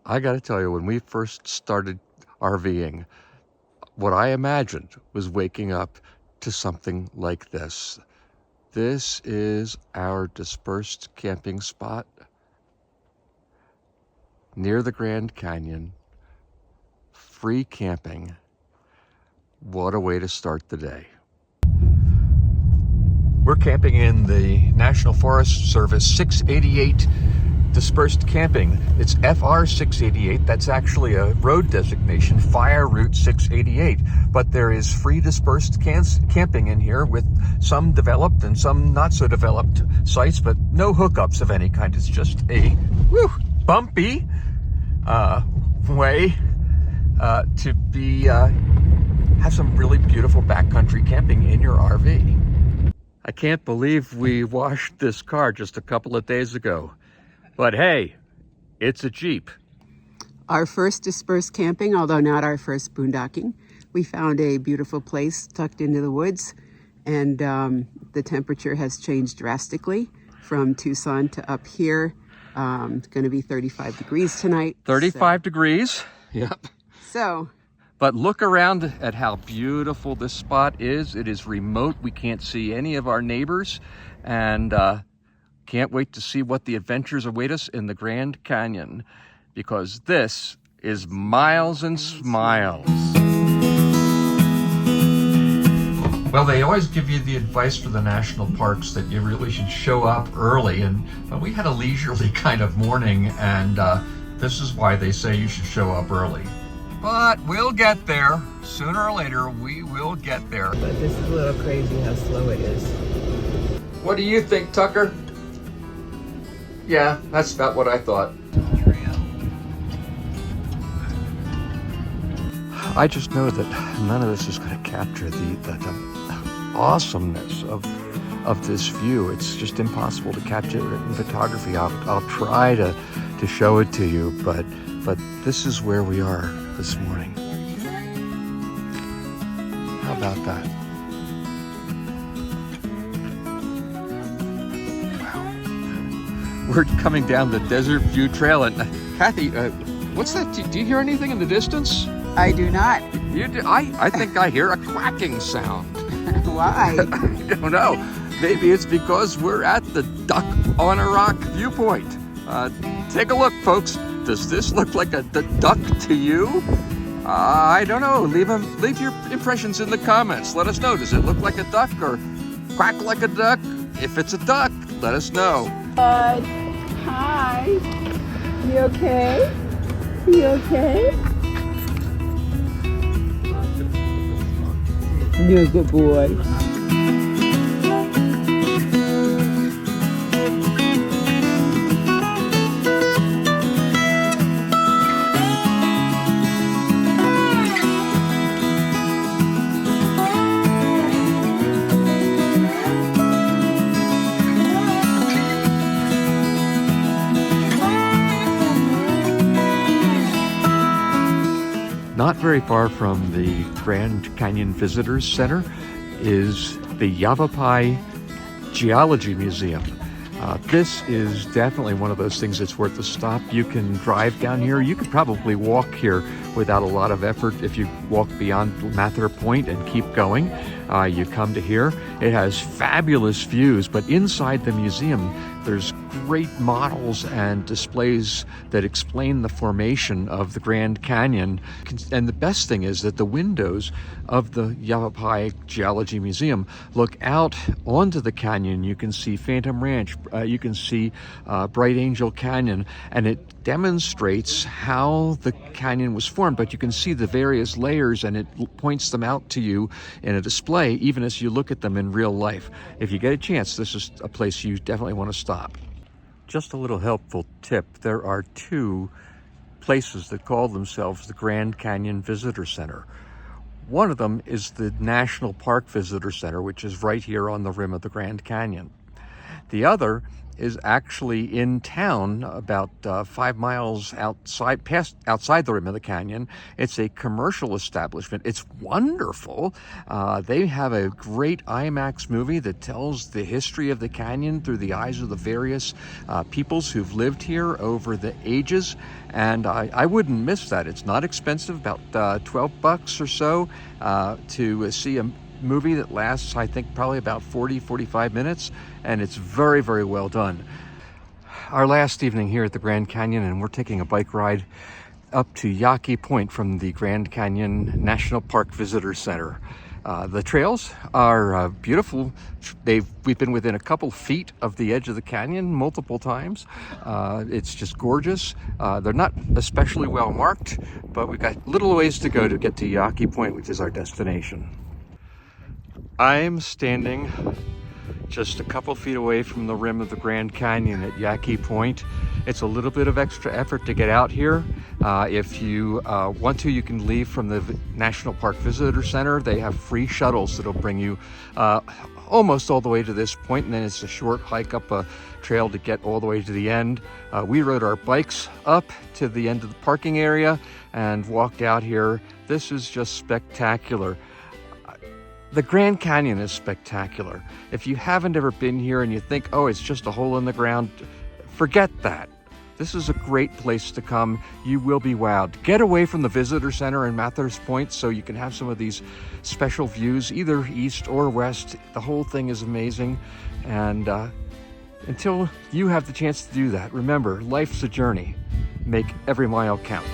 I got to tell you, when we first started RVing, what I imagined was waking up to something like this. This is our dispersed camping spot near the Grand Canyon. Free camping. What a way to start the day. We're camping in the National Forest Service 688 dispersed camping. It's FR 688. That's actually a road designation, Fire Route 688. But there is free dispersed camping in here with some developed and some not so developed sites, but no hookups of any kind. It's just a bumpy way to be have some really beautiful backcountry camping in your RV. I can't believe we washed this car just a couple of days ago. But hey, it's a Jeep. Our first dispersed camping, although not our first boondocking. We found a beautiful place tucked into the woods, and the temperature has changed drastically from Tucson to up here. It's going to be 35 degrees tonight. 35 degrees. Yep. So. But look around at how beautiful this spot is. It is remote. We can't see any of our neighbors, and can't wait to see what the adventures await us in the Grand Canyon, because this is Miles and Smiles. Well, they always give you the advice for the national parks that you really should show up early, and we had a leisurely kind of morning, and this is why they say you should show up early. But we'll get there. Sooner or later, we will get there. But this is a little crazy how slow it is. What do you think, Tucker? Yeah, that's about what I thought. I just know that none of this is going to capture the awesomeness of this view. It's just impossible to capture it in photography. I'll try to show it to you, but this is where we are this morning. How about that? Wow. We're coming down the Desert View Trail, and Kathy, what's that? Do you hear anything in the distance? I do not. You do? I think I hear a quacking sound. Why? I don't know. Maybe it's because we're at the Duck on a Rock viewpoint. Take a look, folks. Does this look like a duck to you? I don't know. Leave your impressions in the comments. Let us know. Does it look like a duck or quack like a duck? If it's a duck, let us know. Hi. You okay? You okay? You're a good boy. Not very far from the Grand Canyon Visitors Center is the Yavapai Geology Museum. This is definitely one of those things that's worth a stop. You can drive down here. You could probably walk here without a lot of effort if you walk beyond Mather Point and keep going. You come to here. It has fabulous views, but inside the museum, there's great models and displays that explain the formation of the Grand Canyon. And the best thing is that the windows of the Yavapai Geology Museum look out onto the canyon. You can see Phantom Ranch, you can see Bright Angel Canyon, and it demonstrates how the canyon was formed, but you can see the various layers, and it points them out to you in a display even as you look at them in real life. If you get a chance, this is a place you definitely want to stop. Just a little helpful tip: there are two places that call themselves the Grand Canyon Visitor Center. One of them is the National Park Visitor Center, which is right here on the rim of the Grand Canyon. The other is actually in town, about 5 miles outside the rim of the canyon. It's a commercial establishment. It's wonderful. They have a great IMAX movie that tells the history of the canyon through the eyes of the various peoples who've lived here over the ages, and I wouldn't miss that. It's not expensive, about 12 bucks or so to see a movie that lasts, I think, probably about 40-45 minutes, and it's very, very well done. Our last evening here at the Grand Canyon, and we're taking a bike ride up to Yaqui Point from the Grand Canyon National Park Visitor Center. The trails are beautiful. We've been within a couple feet of the edge of the canyon multiple times. It's just gorgeous. They're not especially well marked, but we've got little ways to go to get to Yaqui Point, which is our destination. I'm standing just a couple feet away from the rim of the Grand Canyon at Yaqui Point. It's a little bit of extra effort to get out here. If you want to, you can leave from the National Park Visitor Center. They have free shuttles that'll bring you almost all the way to this point, and then it's a short hike up a trail to get all the way to the end. We rode our bikes up to the end of the parking area and walked out here. This is just spectacular. The Grand Canyon is spectacular. If you haven't ever been here and you think, oh, it's just a hole in the ground, forget that. This is a great place to come. You will be wowed. Get away from the visitor center in Mathers Point so you can have some of these special views, either east or west. The whole thing is amazing. And until you have the chance to do that, remember, life's a journey. Make every mile count.